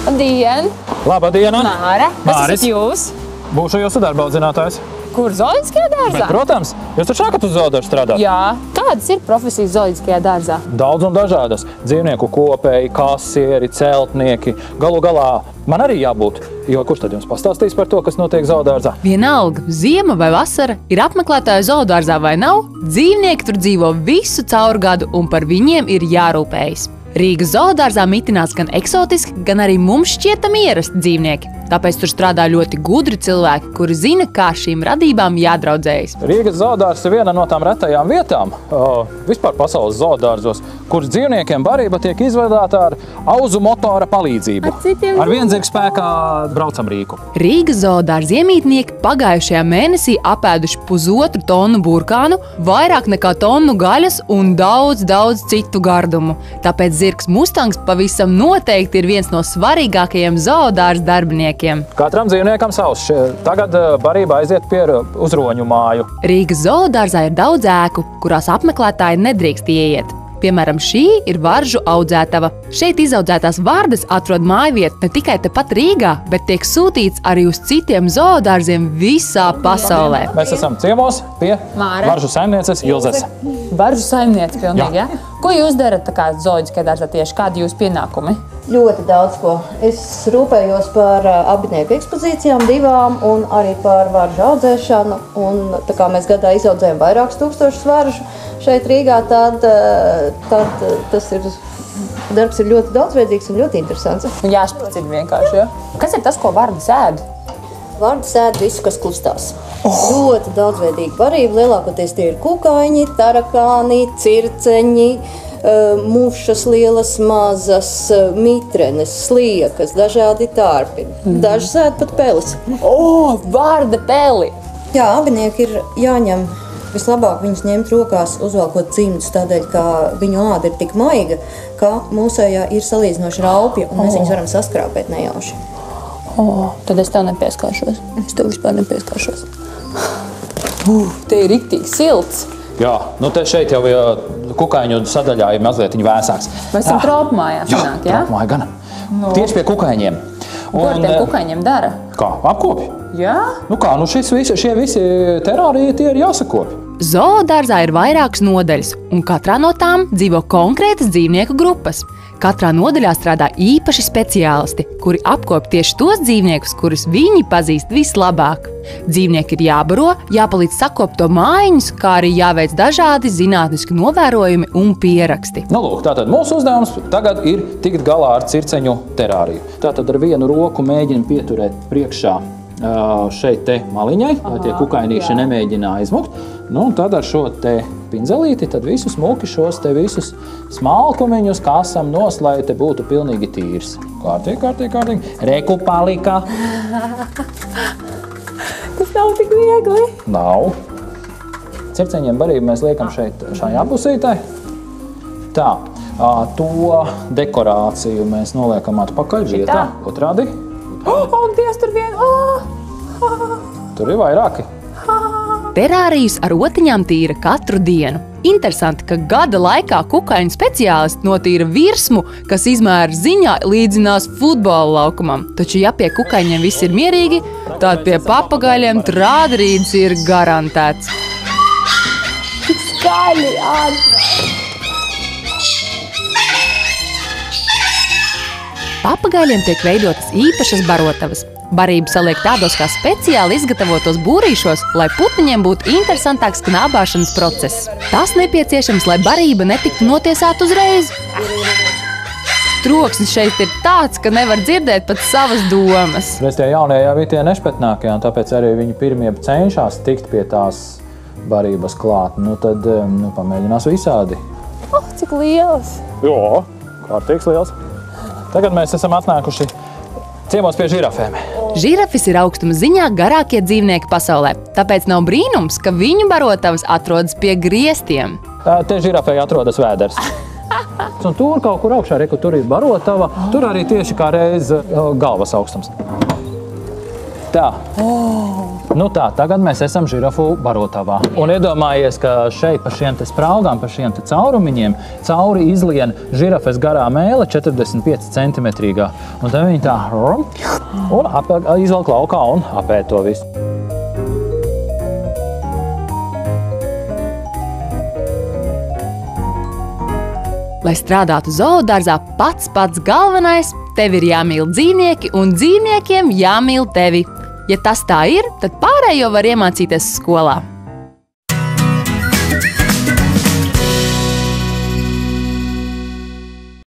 Labdien! Labdien! Māra, kas esat jūs? Būšu jūsu darba audzinātājs. Kur zooloģiskajā dārzā? Bet, protams, jūs taču sākat uz zoodārzu strādāt? Jā. Kādas ir profesijas zooloģiskajā dārzā? Daudz un dažādas. Dzīvnieku kopēji, kasieri, celtnieki. Galu galā man arī jābūt. Jo kurš tad jums pastāstīs par to, kas notiek zoodārzā? Vienalga, ziema vai vasara, ir apmeklētāju zoodārzā vai nav, dzīvnieki tur dzīvo visu caur gadu un par viņiem ir jārūpējas. Rīgas zoodārzā mitinās gan eksotiski, gan arī mums šķietami ierasti dzīvnieki. Tāpēc tur strādā ļoti gudri cilvēki, kuri zina, kā šīm radībām jādraudzējas. Rīgas zoodārzs ir viena no tām retajām vietām, vispār pasaules zoodārzos, kuras dzīvniekiem barība tiek izvadāta ar auzu motora palīdzību. Ar vienzirgu spēkā braucam rīku. Rīgas zoodārza iemītnieki pagājušajā mēnesī apēduši 1,5 tonu burkānu, vairāk nekā tonu gaļas un daudz citu gardumu. Tāpēc zirgs Mustangs pavisam noteikti ir viens no svarīgākajiem zoodārza darbiniekiem. Katram dzīvniekam savs. Tagad barība aiziet pie uzroņu māju. Rīgas zoodārzā ir daudz ēku, kurās apmeklētāji nedrīkst ieiet. Piemēram, šī ir varžu audzētava. Šeit izaudzētās vardas atrod mājvietu ne tikai tepat Rīgā, bet tiek sūtīts arī uz citiem zoodārziem visā pasaulē. Mēs esam ciemos pie varžu saimnieces Ilzes. Varžu saimniece pilnīgi, ja? Ko jūs darat tā kā zooloģiskajā dārzā tieši? Kādi jūsu pienākumi? Ļoti daudz ko. Es rūpējos par abinieku ekspozīcijām, 2, un arī par varžu audzēšanu. Un tā kā mēs gadā izaudzējam vairākus tūkstošus varžu šeit Rīgā, tad tas ir darbs ir ļoti daudzveidīgs un ļoti interesants. Un jāspacina vienkārši, ja? Kas ir tas, ko vardas ēd? Vardas ēd visu, kas klustās. Ļoti daudzveidīga barība. Lielākoties tie ir kukaiņi, tarakāni, circeņi, mušas lielas, mazas, mitrenes, sliekas, dažādi tārpi. Dažas ēd pat peles. Varda peli! Jā, abinieki ir jāņem. Vislabāk viņus ņemt rokās, uzvelkot cimdus, tādēļ, ka viņu āda ir tik maiga, ka mūsējā ir salīdzinoši raupja, un mēs viņus varam saskrāpēt nejauši. Tad es tev nepieskāršos. Es tev vispār nepieskāršos. Te ir riktīgi silts. Jā, nu te šeit jau kukaiņu sadaļā ir mazliet vēsāks. Mēs esam tropmājā sanāk, jā? Tropmājā gan. Tieši pie kukaiņiem. Ko ar tiem kukaiņiem dara? Kā? Apkopi? Jā? Nu kā, nu šie visi terāriji tie ir jāsakopi. Zoodārzā ir vairākas nodaļas, un katrā no tām dzīvo konkrētas dzīvnieku grupas. Katrā nodaļā strādā īpaši speciālisti, kuri apkop tieši tos dzīvniekus, kurus viņi pazīst vislabāk. Dzīvnieki ir jābaro, jāpalīdz sakopt to mājiņus, kā arī jāveic dažādi zinātniski novērojumi un pieraksti. Nu lūk, tātad mūsu uzdevums tagad ir tikt galā ar circeņu terāriju. Tātad ar vienu roku mēģinam pieturēt priekšā šeit te maliņai, lai tie kukainīši nemēģina aizmukt. Nu, un tad ar šo te pinzelīti tad visus smuki šos te visus smalkumiņus kasam nos, lai te būtu pilnīgi tīrs. Kārtīgi. Reku palika. Tas nav tik viegli. Nav. Circeņiem barību mēs liekam šeit šajā pusītē. Tā, to dekorāciju mēs noliekam atpakaļ vietā, otrādi. Dievs, tur vien! Tur ir vairāki. Terārijus ar otiņām tīra katru dienu. Interesanti, ka gada laikā kukaiņu speciālisti notīra virsmu, kas izmēra ziņā līdzinās futbola laukumam. Taču, ja pie kukaiņiem viss ir mierīgi, tad pie papagaļiem trādrīds ir garantēts. Skaļi! Papagaļiem tiek veidotas īpašas barotavas. Barību saliek tādos kā speciāli izgatavotos būrīšos, lai putniņiem būtu interesantāks knābāšanas process. Tas nepieciešams, lai barība netiktu notiesāta uzreiz. Troksnis šeit ir tāds, ka nevar dzirdēt pat savas domas. Reiz tie jaunie jau ir tie nešpetnākie, un tāpēc arī viņi pirmie cenšas tikt pie tās barības klāt. Nu tad pamēģinās visādi. Cik liels! Jā, kārtīgs liels. Tagad mēs esam atnākuši ciemos pie žirafēm. Žirafis ir augstuma ziņā garākie dzīvnieki pasaulē, tāpēc nav brīnums, ka viņu barotavas atrodas pie griestiem. Te žirafei atrodas vēders. Un tur kaut kur augšā, tur ir barotava, tur arī tieši kā reiz galvas augstums. Tā. Nu tā, tagad mēs esam žirafu barotavā. Un iedomājies, ka šeit pa šiem te spraugām, pa šiem te caurumiņiem, cauri izlien žirafes garā mēle 45 cm. Un tad viņi tā un izvelk laukā un apēd to visu. Lai strādātu zoodārzā, pats galvenais – tev ir jāmīl dzīvnieki un dzīvniekiem jāmīl tevi. Ja tas tā ir, tad pārējo var iemācīties skolā.